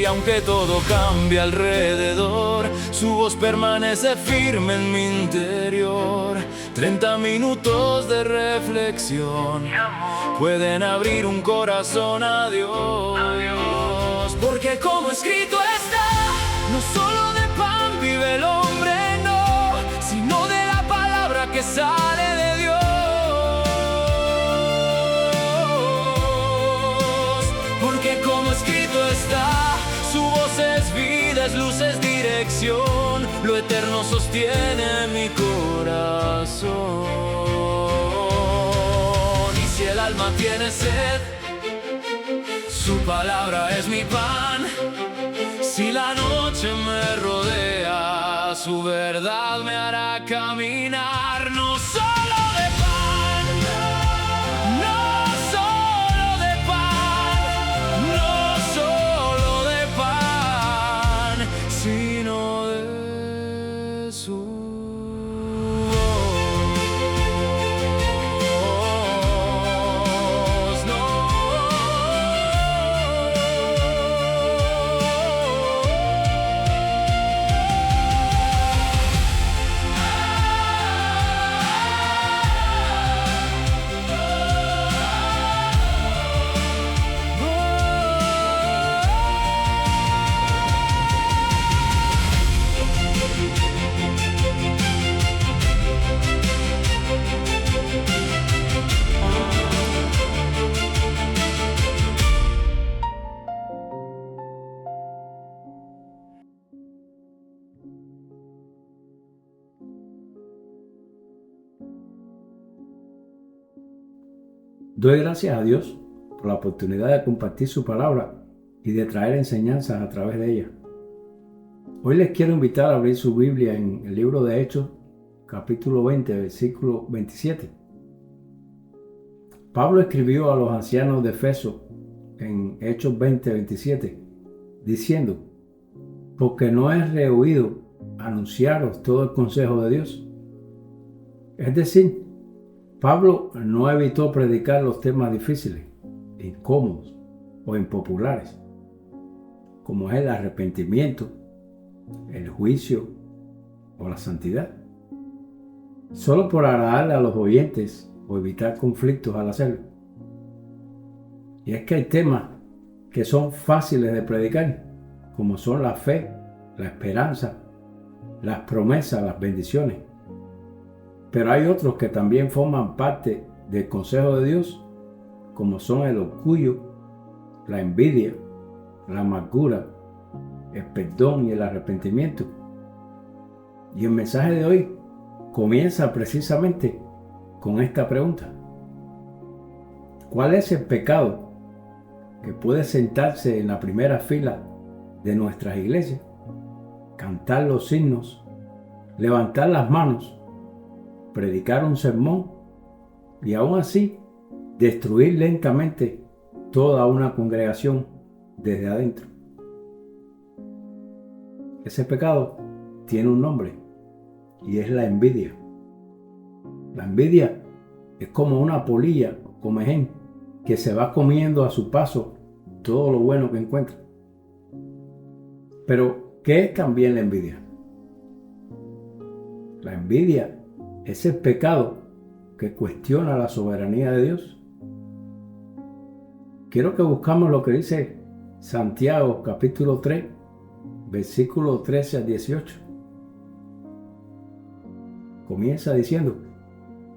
Y aunque todo cambia alrededor, su voz permanece firme en mi interior. 30 minutos de reflexión pueden abrir un corazón a Dios. Porque como escrito está, no solo de pan vive el hombre, no, sino de la palabra que sale de Dios. Porque como escrito está, su voz es vida, es luz, es dirección, lo eterno sostiene mi corazón. Y si el alma tiene sed, su palabra es mi pan. Si la noche me rodea, su verdad me hará caminar. No solo de pan, no solo de pan, no solo de pan, sino de su voz. No. Doy gracias a Dios por la oportunidad de compartir su palabra y de traer enseñanzas a través de ella. Hoy les quiero invitar a abrir su Biblia en el libro de Hechos, capítulo 20, versículo 27. Pablo escribió a los ancianos de Efeso en Hechos 20, 27, diciendo: porque no he rehuido anunciaros todo el consejo de Dios. Es decir, Pablo no evitó predicar los temas difíciles, incómodos o impopulares, como es el arrepentimiento, el juicio o la santidad, solo por agradarle a los oyentes o evitar conflictos al hacerlo. Y es que hay temas que son fáciles de predicar, como son la fe, la esperanza, las promesas, las bendiciones. Pero hay otros que también forman parte del consejo de Dios, como son el orgullo, la envidia, la amargura, el perdón y el arrepentimiento. Y el mensaje de hoy comienza precisamente con esta pregunta: ¿cuál es el pecado que puede sentarse en la primera fila de nuestras iglesias, cantar los himnos, levantar las manos, predicar un sermón y aún así destruir lentamente toda una congregación desde adentro? Ese pecado tiene un nombre y es la envidia. La envidia es como una polilla o comején que se va comiendo a su paso todo lo bueno que encuentra. Pero, ¿qué es también la envidia? La envidia es el pecado que cuestiona la soberanía de Dios. Quiero que buscamos lo que dice Santiago capítulo 3, versículo 13 al 18. Comienza diciendo: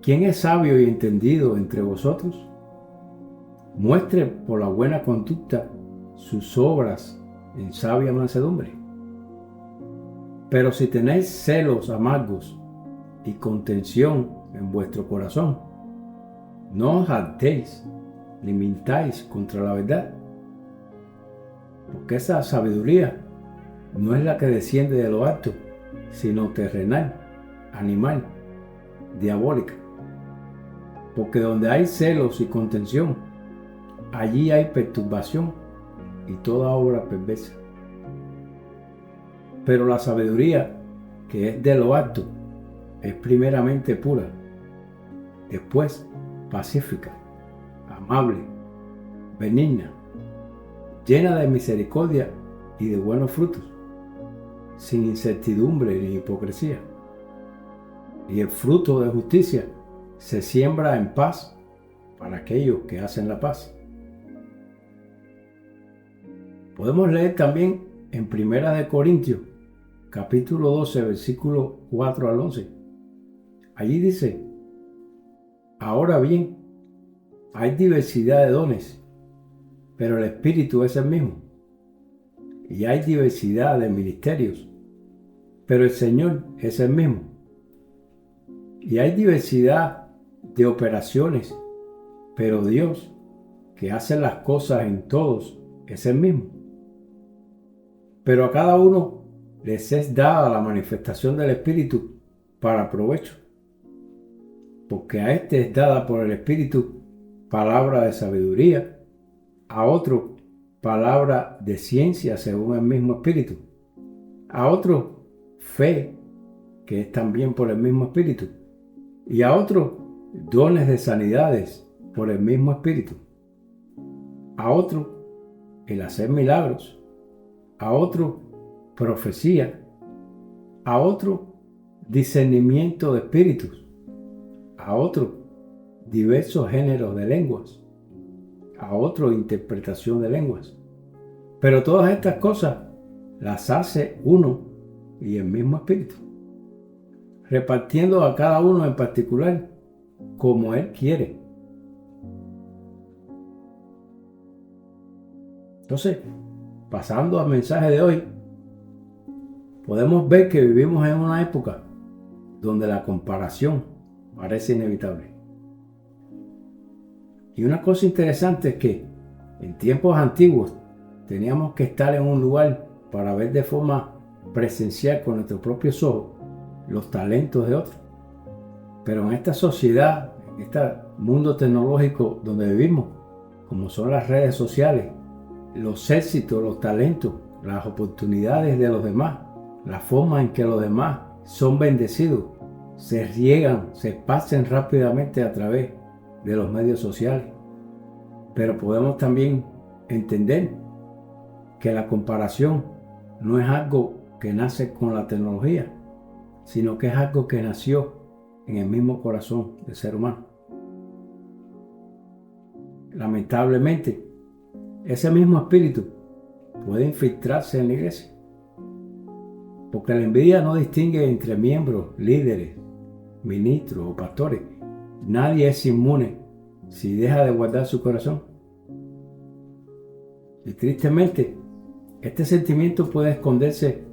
¿quién es sabio y entendido entre vosotros? Muestre por la buena conducta sus obras en sabia mansedumbre. Pero si tenéis celos amargos y contención en vuestro corazón, no os hartéis ni mintáis contra la verdad, porque esa sabiduría no es la que desciende de lo alto, sino terrenal, animal, diabólica. Porque donde hay celos y contención, allí hay perturbación y toda obra perversa. Pero la sabiduría que es de lo alto es primeramente pura, después pacífica, amable, benigna, llena de misericordia y de buenos frutos, sin incertidumbre ni hipocresía. Y el fruto de justicia se siembra en paz para aquellos que hacen la paz. Podemos leer también en 1 Corintios, capítulo 12, versículos 4 al 11. Allí dice: ahora bien, hay diversidad de dones, pero el Espíritu es el mismo. Y hay diversidad de ministerios, pero el Señor es el mismo. Y hay diversidad de operaciones, pero Dios, que hace las cosas en todos, es el mismo. Pero a cada uno les es dada la manifestación del Espíritu para provecho. Porque a este es dada por el Espíritu palabra de sabiduría, a otro palabra de ciencia según el mismo Espíritu, a otro fe, que es también por el mismo Espíritu, y a otro dones de sanidades por el mismo Espíritu, a otro el hacer milagros, a otro profecía, a otro discernimiento de espíritus, a otro diversos géneros de lenguas, a otro interpretación de lenguas. Pero todas estas cosas las hace uno y el mismo Espíritu, repartiendo a cada uno en particular como Él quiere. Entonces, pasando al mensaje de hoy, podemos ver que vivimos en una época donde la comparación parece inevitable. Y una cosa interesante es que en tiempos antiguos teníamos que estar en un lugar para ver de forma presencial con nuestros propios ojos los talentos de otros. Pero en esta sociedad, en este mundo tecnológico donde vivimos, como son las redes sociales, los éxitos, los talentos, las oportunidades de los demás, la forma en que los demás son bendecidos, se riegan, se pasan rápidamente a través de los medios sociales. Pero podemos también entender que la comparación no es algo que nace con la tecnología, sino que es algo que nació en el mismo corazón del ser humano. Lamentablemente, ese mismo espíritu puede infiltrarse en la iglesia, porque la envidia no distingue entre miembros, líderes, ministros o pastores. Nadie es inmune si deja de guardar su corazón. Y tristemente, este sentimiento puede esconderse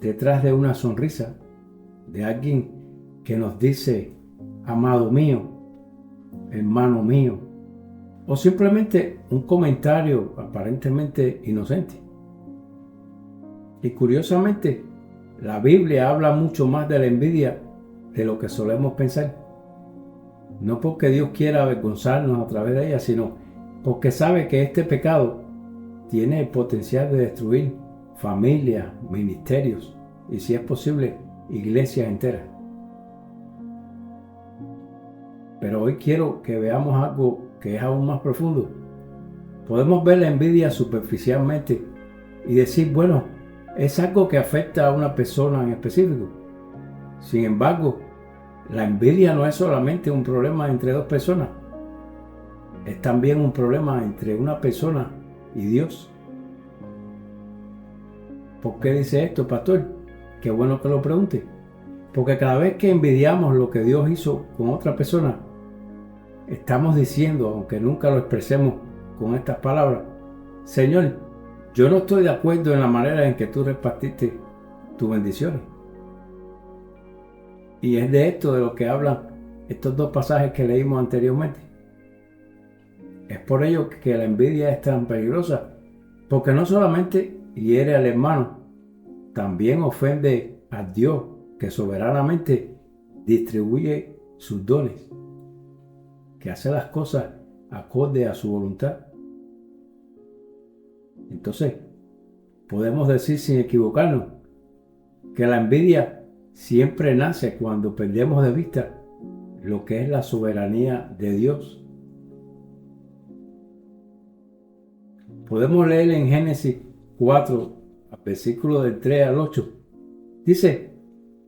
detrás de una sonrisa de alguien que nos dice: amado mío, hermano mío, o simplemente un comentario aparentemente inocente. Y curiosamente, la Biblia habla mucho más de la envidia de lo que solemos pensar. No porque Dios quiera avergonzarnos a través de ella, sino porque sabe que este pecado tiene el potencial de destruir familias, ministerios y, si es posible, iglesias enteras. Pero hoy quiero que veamos algo que es aún más profundo. Podemos ver la envidia superficialmente y decir, bueno, es algo que afecta a una persona en específico. Sin embargo, la envidia no es solamente un problema entre dos personas, es también un problema entre una persona y Dios. ¿Por qué dice esto, pastor? Qué bueno que lo pregunte. Porque cada vez que envidiamos lo que Dios hizo con otra persona, estamos diciendo, aunque nunca lo expresemos con estas palabras: Señor, yo no estoy de acuerdo en la manera en que tú repartiste tus bendiciones. Y es de esto de lo que hablan estos dos pasajes que leímos anteriormente. Es por ello que la envidia es tan peligrosa, porque no solamente hiere al hermano, también ofende a Dios, que soberanamente distribuye sus dones, que hace las cosas acorde a su voluntad. Entonces, podemos decir sin equivocarnos que la envidia siempre nace cuando perdemos de vista lo que es la soberanía de Dios. Podemos leer en Génesis 4, al versículo del 3 al 8, dice: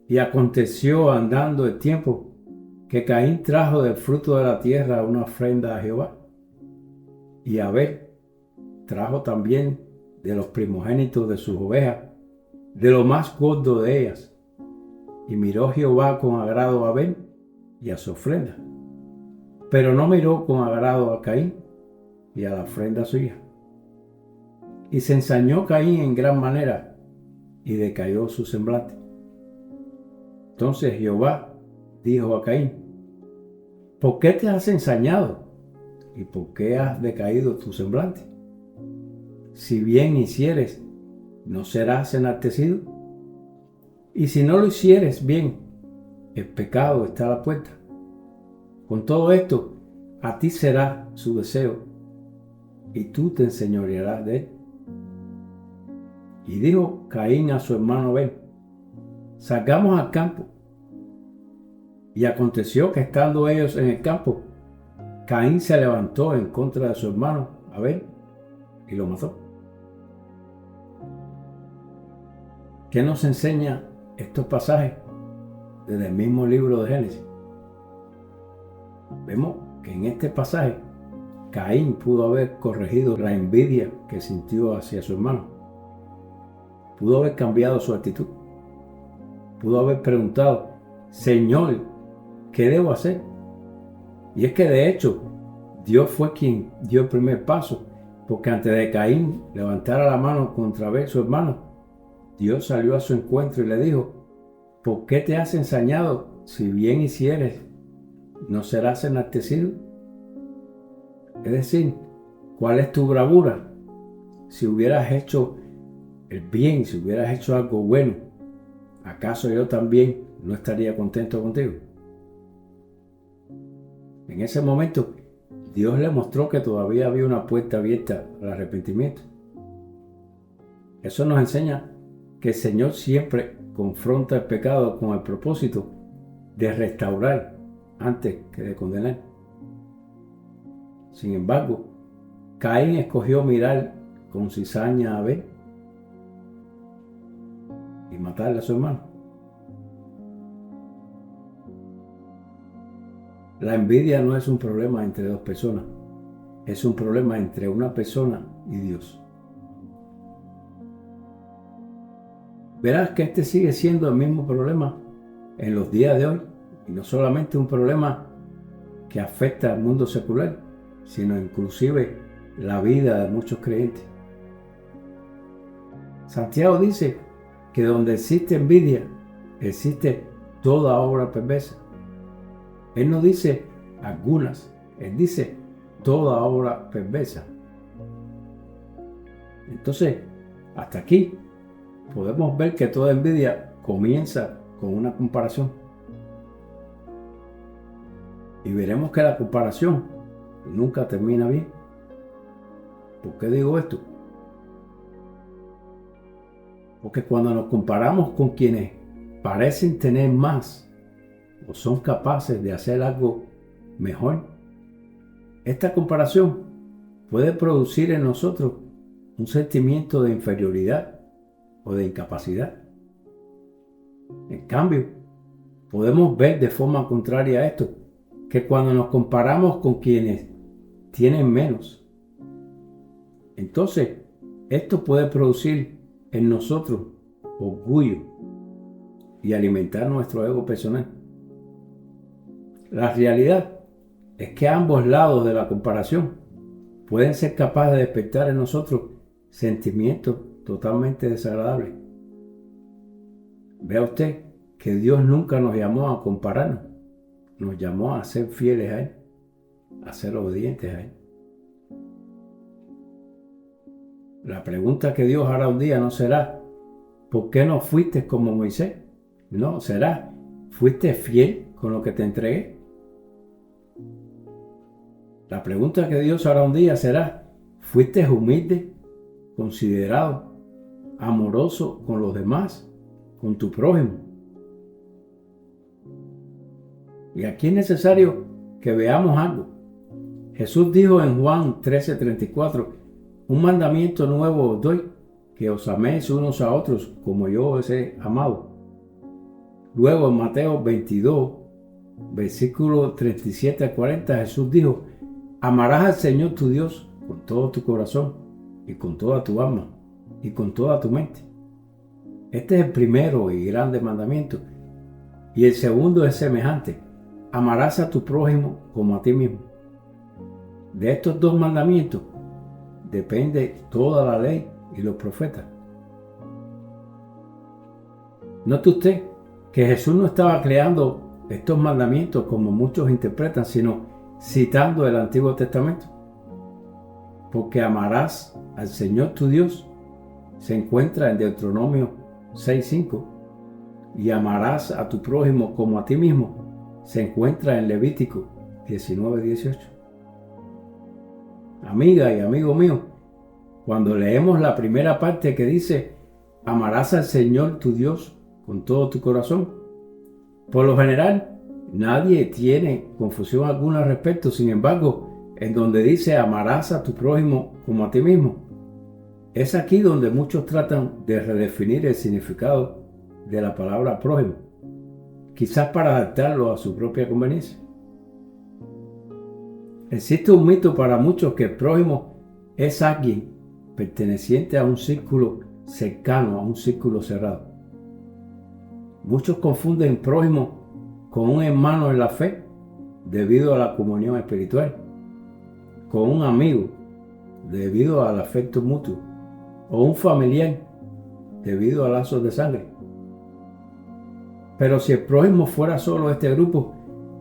y aconteció andando el tiempo que Caín trajo del fruto de la tierra una ofrenda a Jehová, y Abel trajo también de los primogénitos de sus ovejas, de lo más gordo de ellas. Y miró Jehová con agrado a Abel y a su ofrenda, pero no miró con agrado a Caín y a la ofrenda suya. Y se ensañó Caín en gran manera, y decayó su semblante. Entonces Jehová dijo a Caín: ¿por qué te has ensañado? ¿Y por qué has decaído tu semblante? Si bien hicieres, ¿no serás enaltecido? Y si no lo hicieres bien, el pecado está a la puerta. Con todo esto, a ti será su deseo, y tú te enseñorearás de él. Y dijo Caín a su hermano Abel: salgamos al campo. Y aconteció que estando ellos en el campo, Caín se levantó en contra de su hermano Abel y lo mató. ¿Qué nos enseña estos pasajes desde el mismo libro de Génesis? Vemos que en este pasaje Caín pudo haber corregido la envidia que sintió hacia su hermano. Pudo haber cambiado su actitud. Pudo haber preguntado: Señor, ¿qué debo hacer? Y es que de hecho Dios fue quien dio el primer paso, porque antes de Caín levantara la mano contra Abel, su hermano, Dios salió a su encuentro y le dijo: ¿por qué te has ensañado? Si bien hicieres, ¿no serás enaltecido? Es decir, ¿cuál es tu bravura? Si hubieras hecho el bien, si hubieras hecho algo bueno, ¿acaso yo también no estaría contento contigo? En ese momento, Dios le mostró que todavía había una puerta abierta al arrepentimiento. Eso nos enseña que el Señor siempre confronta el pecado con el propósito de restaurar antes que de condenar. Sin embargo, Caín escogió mirar con cizaña a Abel y matarle a su hermano. La envidia no es un problema entre dos personas, es un problema entre una persona y Dios. Verás que este sigue siendo el mismo problema en los días de hoy, y no solamente un problema que afecta al mundo secular, sino inclusive la vida de muchos creyentes. Santiago dice que donde existe envidia, existe toda obra perversa. Él no dice algunas, él dice toda obra perversa. Entonces, hasta aquí podemos ver que toda envidia comienza con una comparación. Y veremos que la comparación nunca termina bien. ¿Por qué digo esto? Porque cuando nos comparamos con quienes parecen tener más o son capaces de hacer algo mejor, esta comparación puede producir en nosotros un sentimiento de inferioridad o de incapacidad. En cambio, podemos ver de forma contraria a esto, que cuando nos comparamos con quienes tienen menos, entonces esto puede producir en nosotros orgullo y alimentar nuestro ego personal. La realidad es que ambos lados de la comparación pueden ser capaces de despertar en nosotros sentimientos totalmente desagradables. Vea usted que Dios nunca nos llamó a compararnos, nos llamó a ser fieles a Él, a ser obedientes a Él. La pregunta que Dios hará un día no será: ¿por qué no fuiste como Moisés? No, será: ¿fuiste fiel con lo que te entregué? La pregunta que Dios hará un día será: ¿fuiste humilde, considerado, amoroso con los demás, con tu prójimo? Y aquí es necesario que veamos algo. Jesús dijo en Juan 13:34: un mandamiento nuevo os doy, que os améis unos a otros como yo os he amado. Luego en Mateo 22, versículos 37 a 40, Jesús dijo: amarás al Señor tu Dios con todo tu corazón y con toda tu alma y con toda tu mente. Este es el primero y grande mandamiento. Y el segundo es semejante: amarás a tu prójimo como a ti mismo. De estos dos mandamientos depende toda la ley y los profetas. Note usted que Jesús no estaba creando estos mandamientos como muchos interpretan, sino citando el Antiguo Testamento. Porque amarás al Señor tu Dios se encuentra en Deuteronomio 6:5 y amarás a tu prójimo como a ti mismo se encuentra en Levítico 19:18. Amiga y amigo mío, cuando leemos la primera parte que dice amarás al Señor tu Dios con todo tu corazón, por lo general nadie tiene confusión alguna al respecto. Sin embargo, en donde dice amarás a tu prójimo como a ti mismo, es aquí donde muchos tratan de redefinir el significado de la palabra prójimo, quizás para adaptarlo a su propia conveniencia. Existe un mito para muchos que el prójimo es alguien perteneciente a un círculo cercano, a un círculo cerrado. Muchos confunden prójimo con un hermano en la fe debido a la comunión espiritual, con un amigo debido al afecto mutuo, o un familiar debido a lazos de sangre. Pero si el prójimo fuera solo este grupo,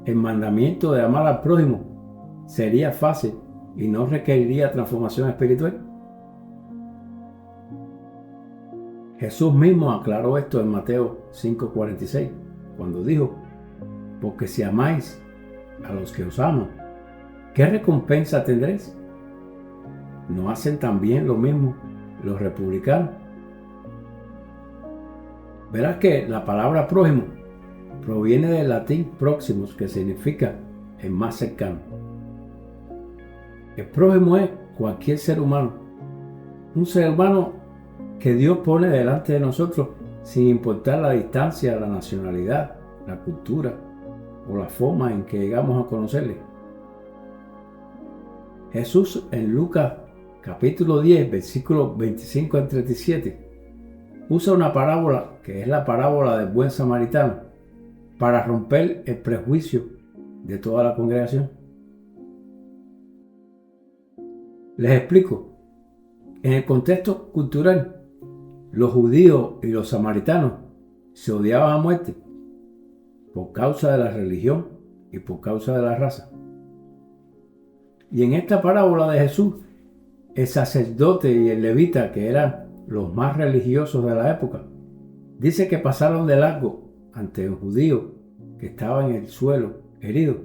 el mandamiento de amar al prójimo sería fácil y no requeriría transformación espiritual. Jesús mismo aclaró esto en Mateo 5:46, cuando dijo: porque si amáis a los que os aman, ¿qué recompensa tendréis? ¿No hacen también lo mismo los republicanos? Verás que la palabra prójimo proviene del latín próximos, que significa el más cercano. El prójimo es cualquier ser humano, un ser humano que Dios pone delante de nosotros sin importar la distancia, la nacionalidad, la cultura o la forma en que llegamos a conocerle. Jesús en Lucas capítulo 10, versículos 25 al 37, usa una parábola que es la parábola del buen samaritano para romper el prejuicio de toda la congregación. Les explico. En el contexto cultural, los judíos y los samaritanos se odiaban a muerte por causa de la religión y por causa de la raza. Y en esta parábola de Jesús, el sacerdote y el levita, que eran los más religiosos de la época, dice que pasaron de largo ante un judío que estaba en el suelo herido.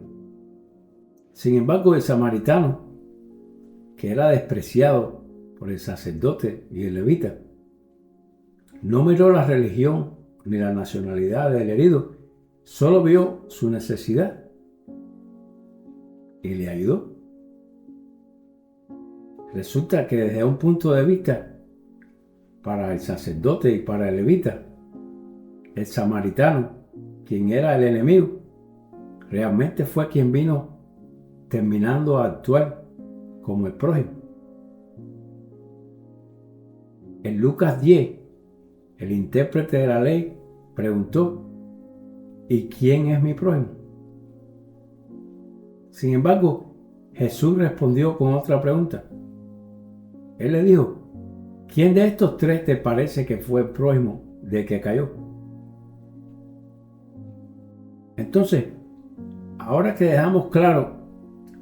Sin embargo, el samaritano, que era despreciado por el sacerdote y el levita, no miró la religión ni la nacionalidad del herido, solo vio su necesidad y le ayudó. Resulta que desde un punto de vista, para el sacerdote y para el levita, el samaritano, quien era el enemigo, realmente fue quien vino terminando a actuar como el prójimo. En Lucas 10, el intérprete de la ley preguntó: ¿y quién es mi prójimo? Sin embargo, Jesús respondió con otra pregunta. Él le dijo: ¿quién de estos tres te parece que fue el prójimo del que cayó? Entonces, ahora que dejamos claro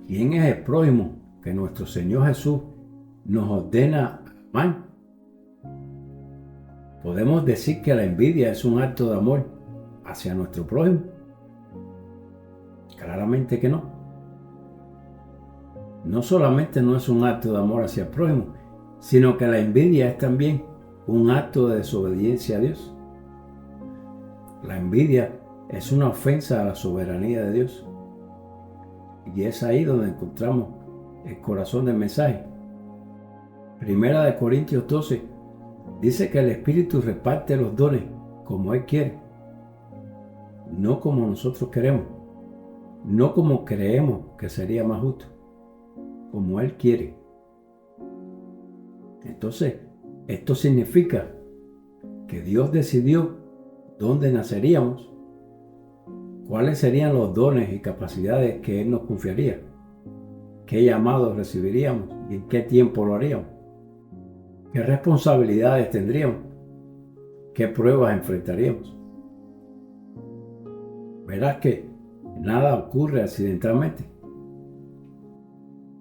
quién es el prójimo que nuestro Señor Jesús nos ordena amar, ¿podemos decir que la envidia es un acto de amor hacia nuestro prójimo? Claramente que no. No solamente no es un acto de amor hacia el prójimo, sino que la envidia es también un acto de desobediencia a Dios. La envidia es una ofensa a la soberanía de Dios. Y es ahí donde encontramos el corazón del mensaje. Primera de Corintios 12, Dice que el Espíritu reparte los dones como Él quiere, no como nosotros queremos, no como creemos que sería más justo, como Él quiere. Entonces, esto significa que Dios decidió dónde naceríamos, cuáles serían los dones y capacidades que Él nos confiaría, qué llamados recibiríamos y en qué tiempo lo haríamos, qué responsabilidades tendríamos, qué pruebas enfrentaríamos. Verás que nada ocurre accidentalmente.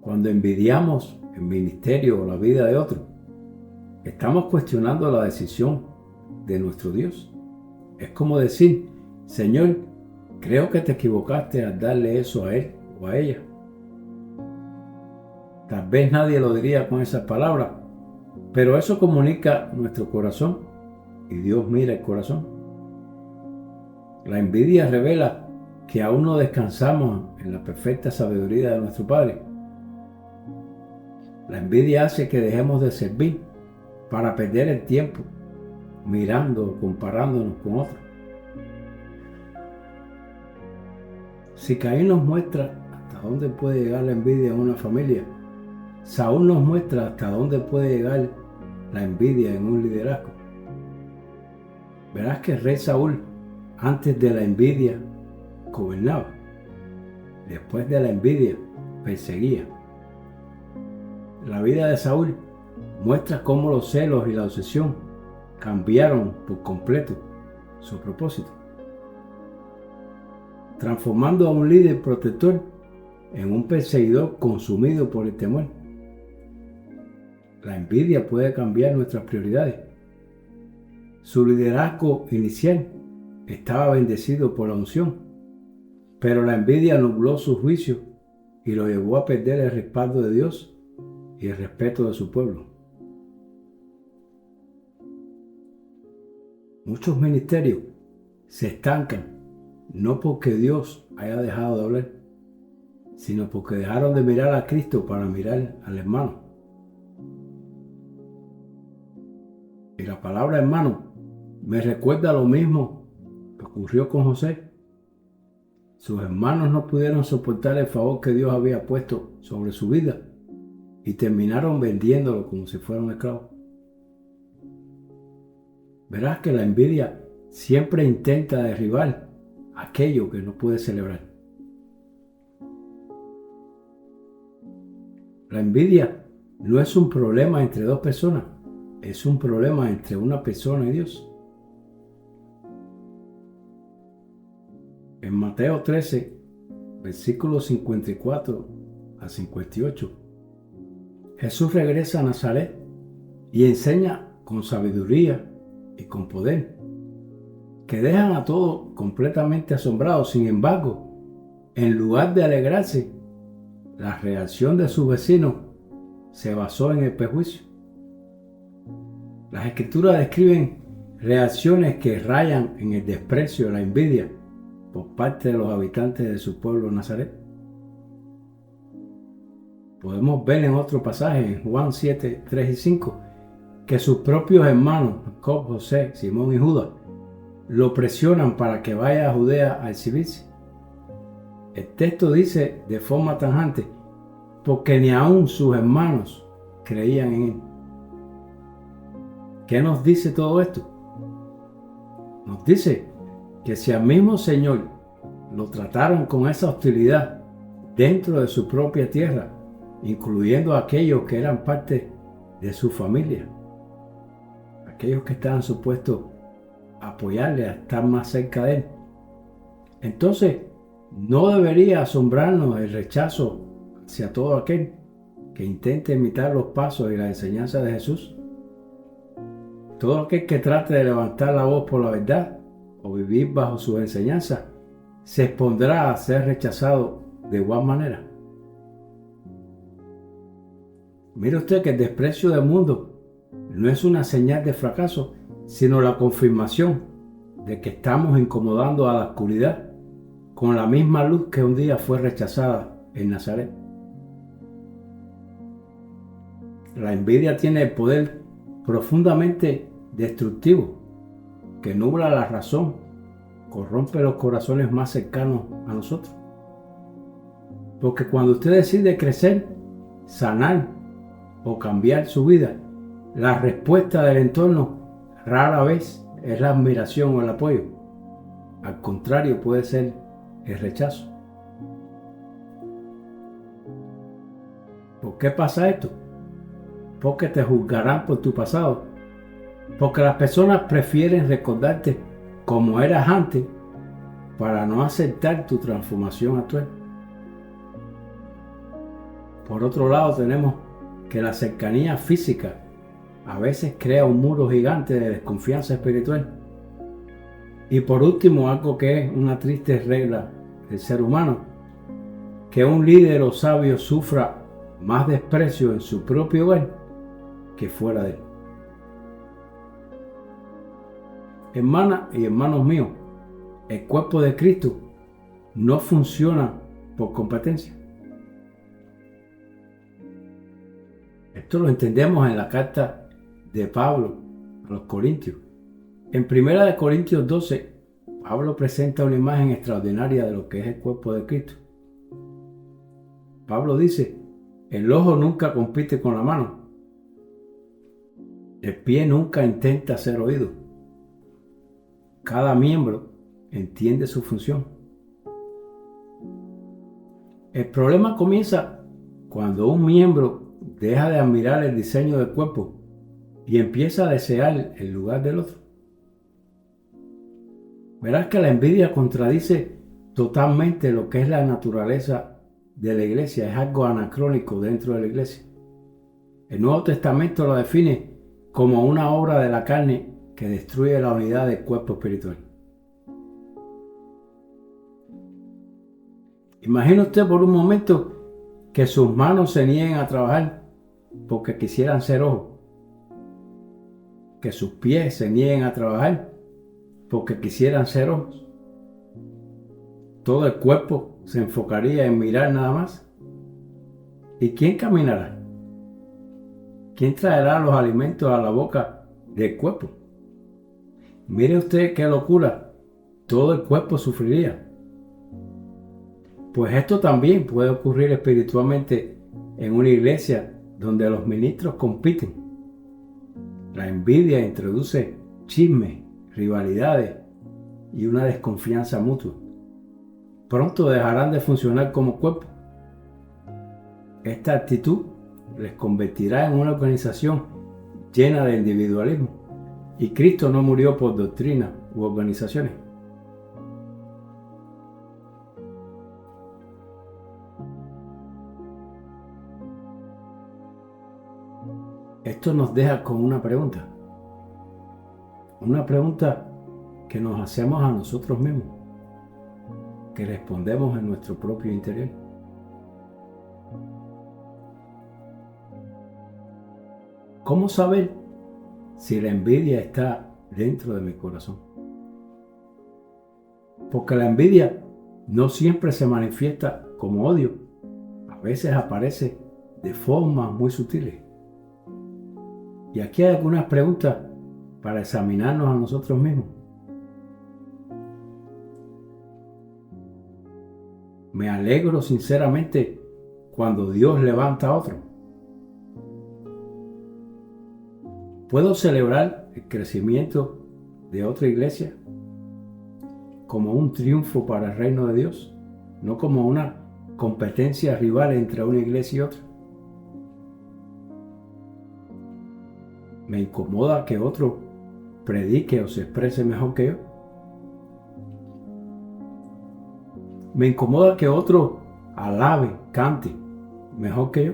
Cuando envidiamos el ministerio o la vida de otro, estamos cuestionando la decisión de nuestro Dios. Es como decir: Señor, creo que te equivocaste al darle eso a él o a ella. Tal vez nadie lo diría con esas palabras, pero eso comunica nuestro corazón y Dios mira el corazón. La envidia revela que aún no descansamos en la perfecta sabiduría de nuestro Padre. La envidia hace que dejemos de servir para perder el tiempo mirando o comparándonos con otros. Si Caín nos muestra hasta dónde puede llegar la envidia en una familia, Saúl nos muestra hasta dónde puede llegar la envidia en un liderazgo. Verás que el rey Saúl, antes de la envidia, gobernaba. Después de la envidia, perseguía. La vida de Saúl muestra cómo los celos y la obsesión cambiaron por completo su propósito, transformando a un líder protector en un perseguidor consumido por el temor. La envidia puede cambiar nuestras prioridades. Su liderazgo inicial estaba bendecido por la unción, pero la envidia nubló su juicio y lo llevó a perder el respaldo de Dios y el respeto de su pueblo. Muchos ministerios se estancan no porque Dios haya dejado de hablar, sino porque dejaron de mirar a Cristo para mirar al hermano. Y la palabra hermano me recuerda lo mismo que ocurrió con José. Sus hermanos no pudieron soportar el favor que Dios había puesto sobre su vida y terminaron vendiéndolo como si fuera un esclavo. Verás que la envidia siempre intenta derribar aquello que no puede celebrar. La envidia no es un problema entre dos personas, es un problema entre una persona y Dios. En Mateo 13, versículos 54 a 58, Jesús regresa a Nazaret y enseña con sabiduría y con poder, que dejan a todos completamente asombrados. Sin embargo, en lugar de alegrarse, la reacción de sus vecinos se basó en el prejuicio. Las Escrituras describen reacciones que rayan en el desprecio y la envidia por parte de los habitantes de su pueblo Nazaret. Podemos ver en otro pasaje, en Juan 7, 3 y 5, que sus propios hermanos, Jacob, José, Simón y Judas, lo presionan para que vaya a Judea a exhibirse. El texto dice de forma tajante: porque ni aun sus hermanos creían en él. ¿Qué nos dice todo esto? Nos dice que si al mismo Señor lo trataron con esa hostilidad dentro de su propia tierra, incluyendo a aquellos que eran parte de su familia, aquellos que estaban supuestos a apoyarle, a estar más cerca de él, entonces no debería asombrarnos el rechazo hacia todo aquel que intente imitar los pasos y la enseñanza de Jesús. Todo aquel que trate de levantar la voz por la verdad o vivir bajo sus enseñanzas se expondrá a ser rechazado de igual manera. Mire usted que el desprecio del mundo no es una señal de fracaso, sino la confirmación de que estamos incomodando a la oscuridad con la misma luz que un día fue rechazada en Nazaret. La envidia tiene el poder profundamente destructivo que nubla la razón, corrompe los corazones más cercanos a nosotros. Porque cuando usted decide crecer, sanar o cambiar su vida, la respuesta del entorno rara vez es la admiración o el apoyo. Al contrario, puede ser el rechazo. ¿Por qué pasa esto? Porque te juzgarán por tu pasado. Porque las personas prefieren recordarte como eras antes para no aceptar tu transformación actual. Por otro lado, tenemos que la cercanía física a veces crea un muro gigante de desconfianza espiritual. Y por último, algo que es una triste regla del ser humano, que un líder o sabio sufra más desprecio en su propio hogar que fuera de él. Hermanas y hermanos míos, el cuerpo de Cristo no funciona por competencia. Esto lo entendemos en la carta de Pablo a los Corintios. En 1 Corintios 12, Pablo presenta una imagen extraordinaria de lo que es el cuerpo de Cristo. Pablo dice: el ojo nunca compite con la mano, el pie nunca intenta ser oído. Cada miembro entiende su función. El problema comienza cuando un miembro deja de admirar el diseño del cuerpo y empieza a desear el lugar del otro. Verás que la envidia contradice totalmente lo que es la naturaleza de la iglesia. Es algo anacrónico dentro de la iglesia. El Nuevo Testamento lo define como una obra de la carne que destruye la unidad del cuerpo espiritual. Imagine usted por un momento que sus manos se nieguen a trabajar porque quisieran ser ojos, que sus pies se nieguen a trabajar porque quisieran ser ojos. Todo el cuerpo se enfocaría en mirar nada más. ¿Y quién caminará? ¿Quién traerá los alimentos a la boca del cuerpo? Mire usted qué locura, todo el cuerpo sufriría. Pues esto también puede ocurrir espiritualmente en una iglesia donde los ministros compiten. La envidia introduce chismes, rivalidades y una desconfianza mutua. Pronto dejarán de funcionar como cuerpo. Esta actitud les convertirá en una organización llena de individualismo. Y Cristo no murió por doctrina u organizaciones. Esto nos deja con una pregunta. Una pregunta que nos hacemos a nosotros mismos, que respondemos en nuestro propio interior. ¿Cómo saber si la envidia está dentro de mi corazón? Porque la envidia no siempre se manifiesta como odio. A veces aparece de formas muy sutiles. Y aquí hay algunas preguntas para examinarnos a nosotros mismos. Me alegro sinceramente cuando Dios levanta a otro. ¿Puedo celebrar el crecimiento de otra iglesia como un triunfo para el reino de Dios, no como una competencia rival entre una iglesia y otra? ¿Me incomoda que otro predique o se exprese mejor que yo? ¿Me incomoda que otro alabe, cante mejor que yo?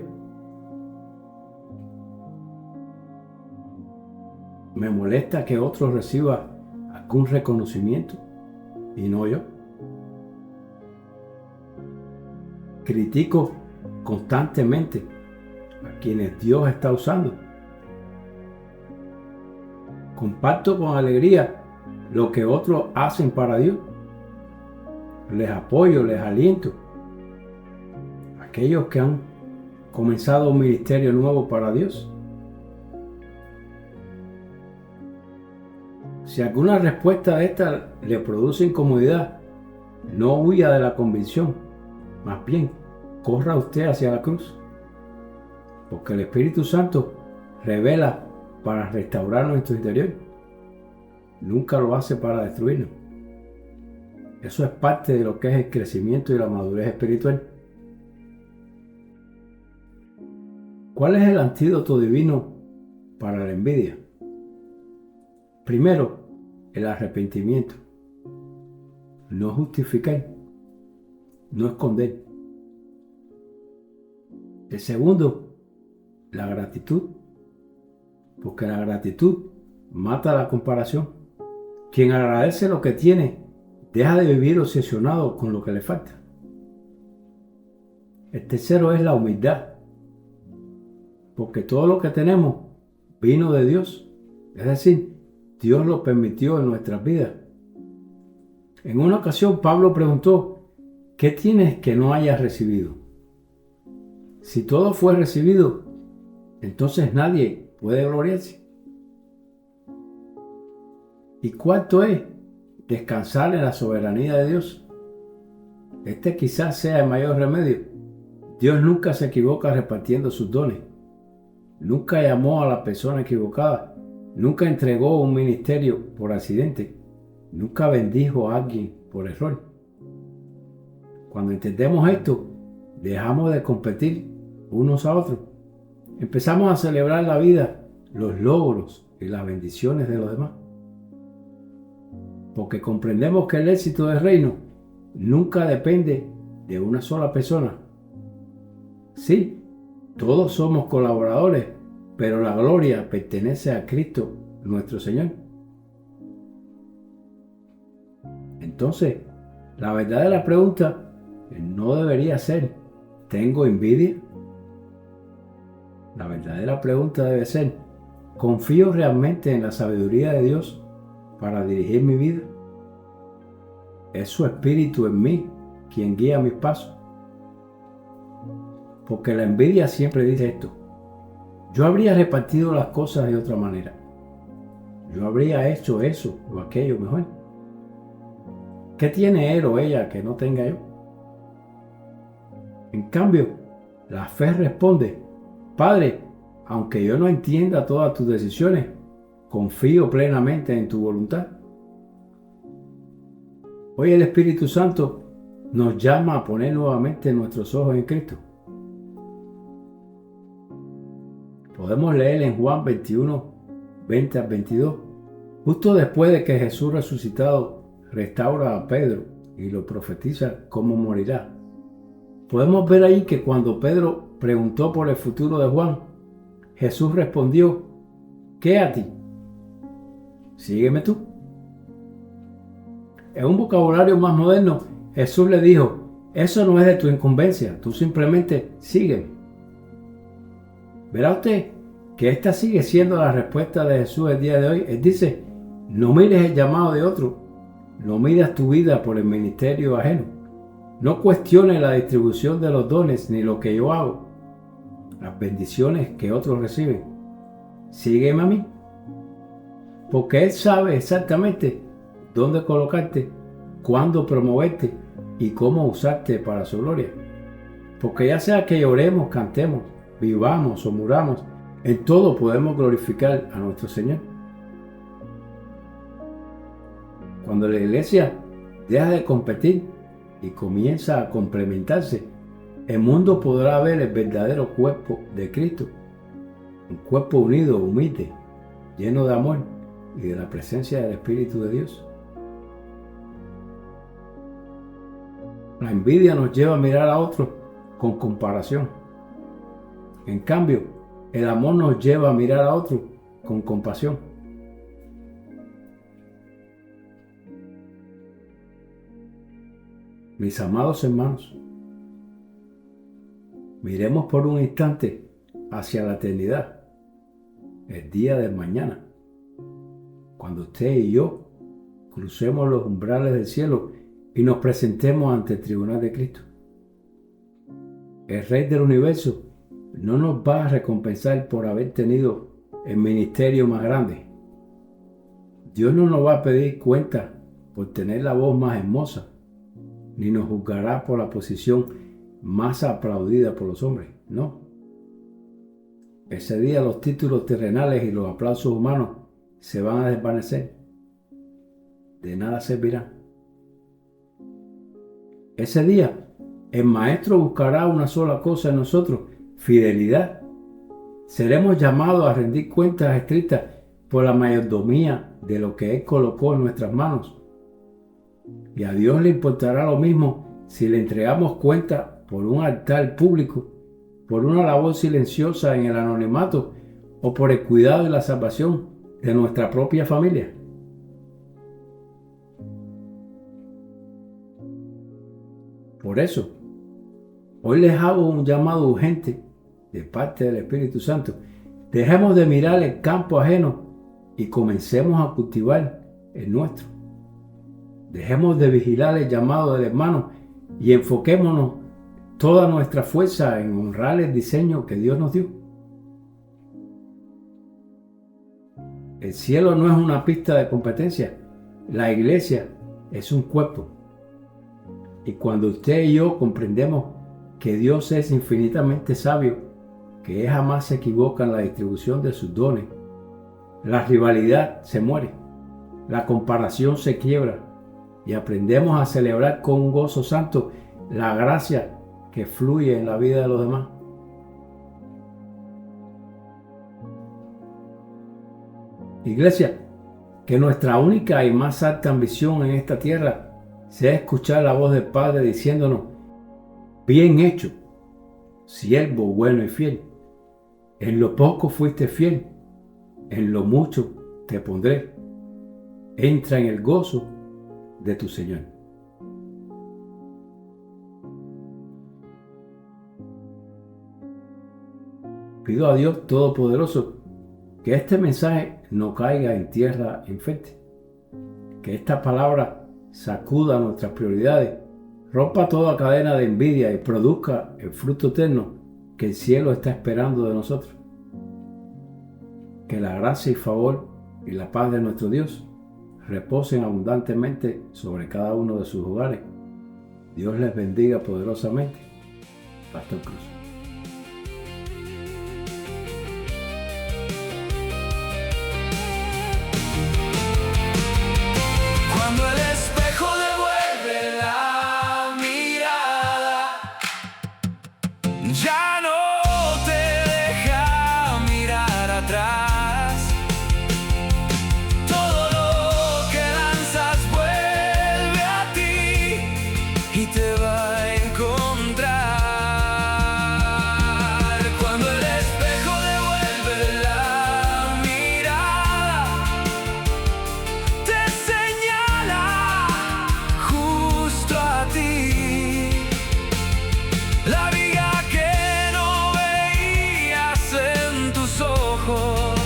¿Me molesta que otro reciba algún reconocimiento y no yo? Critico constantemente a quienes Dios está usando. Comparto con alegría lo que otros hacen para Dios. Les apoyo, les aliento. Aquellos que han comenzado un ministerio nuevo para Dios. Si alguna respuesta de esta le produce incomodidad, no huya de la convicción, más bien, corra usted hacia la cruz, porque el Espíritu Santo revela para restaurar nuestro interior. Nunca lo hace para destruirnos. Eso es parte de lo que es el crecimiento y la madurez espiritual. ¿Cuál es el antídoto divino para la envidia? Primero, el arrepentimiento. No justificar, no esconder. El segundo, la gratitud, porque la gratitud mata la comparación. Quien agradece lo que tiene, deja de vivir obsesionado con lo que le falta. El tercero es la humildad, porque todo lo que tenemos vino de Dios, es decir, Dios lo permitió en nuestras vidas. En una ocasión Pablo preguntó, ¿qué tienes que no hayas recibido? Si todo fue recibido, entonces nadie puede gloriarse. Y cuarto es descansar en la soberanía de Dios. Este quizás sea el mayor remedio. Dios nunca se equivoca repartiendo sus dones. Nunca llamó a la persona equivocada. Nunca entregó un ministerio por accidente. Nunca bendijo a alguien por error. Cuando entendemos esto, dejamos de competir unos a otros. Empezamos a celebrar la vida, los logros y las bendiciones de los demás. Porque comprendemos que el éxito del reino nunca depende de una sola persona. Sí, todos somos colaboradores, pero la gloria pertenece a Cristo, nuestro Señor. Entonces, la verdadera pregunta no debería ser, ¿tengo envidia? La verdadera pregunta debe ser, ¿confío realmente en la sabiduría de Dios para dirigir mi vida? ¿Es su espíritu en mí quien guía mis pasos? Porque la envidia siempre dice esto, yo habría repartido las cosas de otra manera. Yo habría hecho eso o aquello mejor. ¿Qué tiene él o ella que no tenga yo? En cambio, la fe responde, Padre, aunque yo no entienda todas tus decisiones, confío plenamente en tu voluntad. Hoy el Espíritu Santo nos llama a poner nuevamente nuestros ojos en Cristo. Podemos leer en Juan 21, 20 al 22, justo después de que Jesús resucitado restaura a Pedro y lo profetiza cómo morirá. Podemos ver ahí que cuando Pedro preguntó por el futuro de Juan, Jesús respondió, ¿qué a ti? Sígueme tú. En un vocabulario más moderno, Jesús le dijo, eso no es de tu incumbencia, tú simplemente sígueme. Verá usted que esta sigue siendo la respuesta de Jesús el día de hoy. Él dice, no mires el llamado de otro, no midas tu vida por el ministerio ajeno, no cuestiones la distribución de los dones ni lo que yo hago, las bendiciones que otros reciben. Sígueme a mí, porque Él sabe exactamente dónde colocarte, cuándo promoverte y cómo usarte para su gloria. Porque ya sea que lloremos, cantemos, vivamos o muramos, en todo podemos glorificar a nuestro Señor. Cuando la iglesia deja de competir y comienza a complementarse, el mundo podrá ver el verdadero cuerpo de Cristo, un cuerpo unido, humilde, lleno de amor y de la presencia del Espíritu de Dios. La envidia nos lleva a mirar a otros con comparación. En cambio, el amor nos lleva a mirar a otros con compasión. Mis amados hermanos, miremos por un instante hacia la eternidad, el día de mañana, cuando usted y yo crucemos los umbrales del cielo y nos presentemos ante el tribunal de Cristo. El Rey del Universo no nos va a recompensar por haber tenido el ministerio más grande. Dios no nos va a pedir cuenta por tener la voz más hermosa, ni nos juzgará por la posición más aplaudida por los hombres, no. Ese día los títulos terrenales y los aplausos humanos se van a desvanecer. De nada servirán. Ese día el Maestro buscará una sola cosa en nosotros: fidelidad. Seremos llamados a rendir cuentas estrictas por la mayordomía de lo que Él colocó en nuestras manos. Y a Dios le importará lo mismo si le entregamos cuenta por un altar público, por una labor silenciosa en el anonimato o por el cuidado y la salvación de nuestra propia familia. Por eso, hoy les hago un llamado urgente de parte del Espíritu Santo. Dejemos de mirar el campo ajeno y comencemos a cultivar el nuestro. Dejemos de vigilar el llamado del hermano y enfoquémonos toda nuestra fuerza en honrar el diseño que Dios nos dio. El cielo no es una pista de competencia. La iglesia es un cuerpo. Y cuando usted y yo comprendemos que Dios es infinitamente sabio, que Él jamás se equivoca en la distribución de sus dones, la rivalidad se muere, la comparación se quiebra y aprendemos a celebrar con un gozo santo la gracia que fluye en la vida de los demás. Iglesia, que nuestra única y más alta ambición en esta tierra sea escuchar la voz del Padre diciéndonos: bien hecho, siervo bueno y fiel. En lo poco fuiste fiel, en lo mucho te pondré. Entra en el gozo de tu Señor. Pido a Dios Todopoderoso que este mensaje no caiga en tierra infértil, que esta palabra sacuda nuestras prioridades, rompa toda cadena de envidia y produzca el fruto eterno que el cielo está esperando de nosotros. Que la gracia y favor y la paz de nuestro Dios reposen abundantemente sobre cada uno de sus hogares. Dios les bendiga poderosamente. Pastor Cruz. Cuando el espejo devuelve la mirada, ya no te deja mirar atrás. Todo lo que lanzas vuelve a ti y te va a encontrar. Cuando el espejo devuelve la mirada, te señala justo a ti. La viga que no veías en tus ojos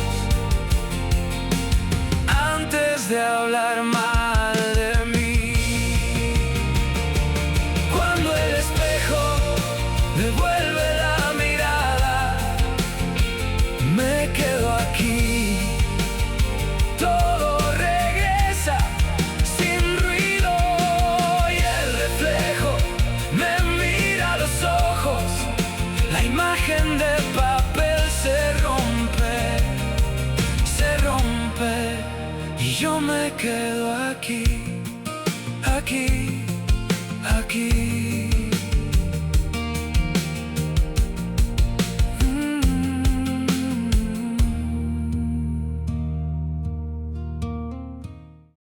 antes de hablar mal de mí. Cuando el espejo devuelve la mirada, me quedo aquí. Todo regresa sin ruido y el reflejo me mira a los ojos. La imagen de papel se rompe y yo me quedo aquí, aquí.